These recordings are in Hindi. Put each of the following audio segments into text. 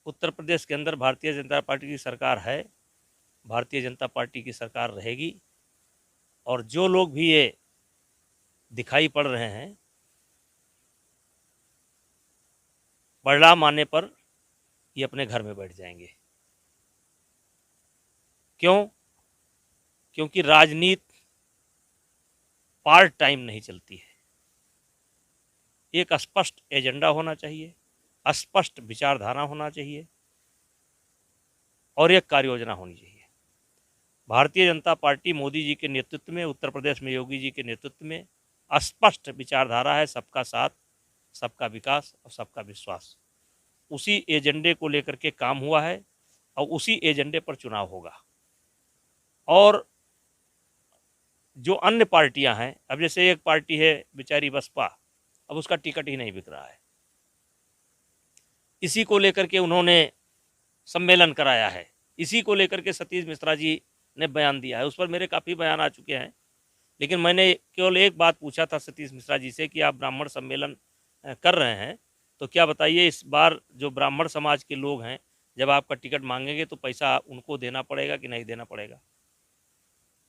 उत्तर प्रदेश के अंदर भारतीय जनता पार्टी की सरकार है, भारतीय जनता पार्टी की सरकार रहेगी। और जो लोग भी ये दिखाई पड़ रहे हैं, परिणाम आने पर ये अपने घर में बैठ जाएंगे। क्यों? क्योंकि राजनीति पार्ट टाइम नहीं चलती है। एक स्पष्ट एजेंडा होना चाहिए, स्पष्ट विचारधारा होना चाहिए और एक कार्य योजना होनी चाहिए। भारतीय जनता पार्टी मोदी जी के नेतृत्व में, उत्तर प्रदेश में योगी जी के नेतृत्व में स्पष्ट विचारधारा है, सबका साथ, सबका विकास और सबका विश्वास। उसी एजेंडे को लेकर के काम हुआ है और उसी एजेंडे पर चुनाव होगा। और जो अन्य पार्टियां हैं, अब जैसे एक पार्टी है बेचारी बसपा, अब उसका टिकट ही नहीं बिक रहा है। इसी को लेकर के उन्होंने सम्मेलन कराया है, इसी को लेकर के सतीश मिश्रा जी ने बयान दिया है। उस पर मेरे काफ़ी बयान आ चुके हैं, लेकिन मैंने केवल एक बात पूछा था सतीश मिश्रा जी से कि आप ब्राह्मण सम्मेलन कर रहे हैं, तो क्या बताइए इस बार जो ब्राह्मण समाज के लोग हैं, जब आपका टिकट मांगेंगे तो पैसा उनको देना पड़ेगा कि नहीं देना पड़ेगा?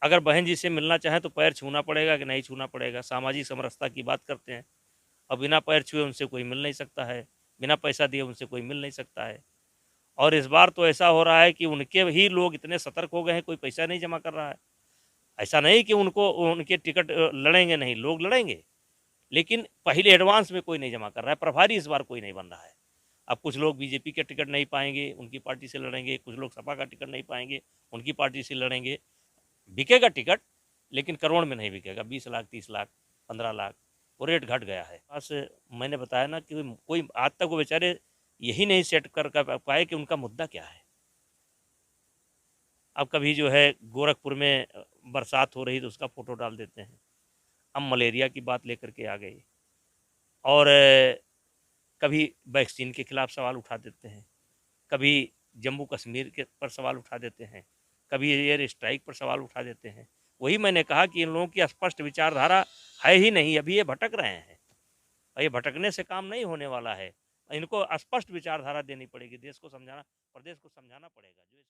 अगर बहन जी से मिलना चाहें तो पैर छूना पड़ेगा कि नहीं छूना पड़ेगा? सामाजिक समरसता की बात करते हैं, और बिना पैर छुए उनसे कोई मिल नहीं सकता है, बिना पैसा दिए उनसे कोई मिल नहीं सकता है। और इस बार तो ऐसा हो रहा है कि उनके ही लोग इतने सतर्क हो गए हैं, कोई पैसा नहीं जमा कर रहा है। ऐसा नहीं कि उनको उनके टिकट लड़ेंगे नहीं, लोग लड़ेंगे, लेकिन पहले एडवांस में कोई नहीं जमा कर रहा है। प्रभारी इस बार कोई नहीं बन रहा है। अब कुछ लोग बीजेपी के टिकट नहीं पाएंगे, उनकी पार्टी से लड़ेंगे, कुछ लोग सपा का टिकट नहीं पाएंगे, उनकी पार्टी से लड़ेंगे। बिकेगा टिकट, लेकिन करोड़ में नहीं बिकेगा, 20 लाख, 30 लाख, 15 लाख, वो रेट घट गया है। बस मैंने बताया ना कि कोई आज तक वो बेचारे यही नहीं सेट कर पाए कि उनका मुद्दा क्या है। अब कभी जो है गोरखपुर में बरसात हो रही तो उसका फोटो डाल देते हैं, अब मलेरिया की बात लेकर के आ गई, और कभी वैक्सीन के खिलाफ सवाल उठा देते हैं, कभी जम्मू कश्मीर के पर सवाल उठा देते हैं, कभी एयर स्ट्राइक पर सवाल उठा देते हैं। वही मैंने कहा कि इन लोगों की स्पष्ट विचारधारा है ही नहीं, अभी ये भटक रहे हैं, और ये भटकने से काम नहीं होने वाला है। इनको स्पष्ट विचारधारा देनी पड़ेगी, देश को समझाना, प्रदेश को समझाना पड़ेगा जो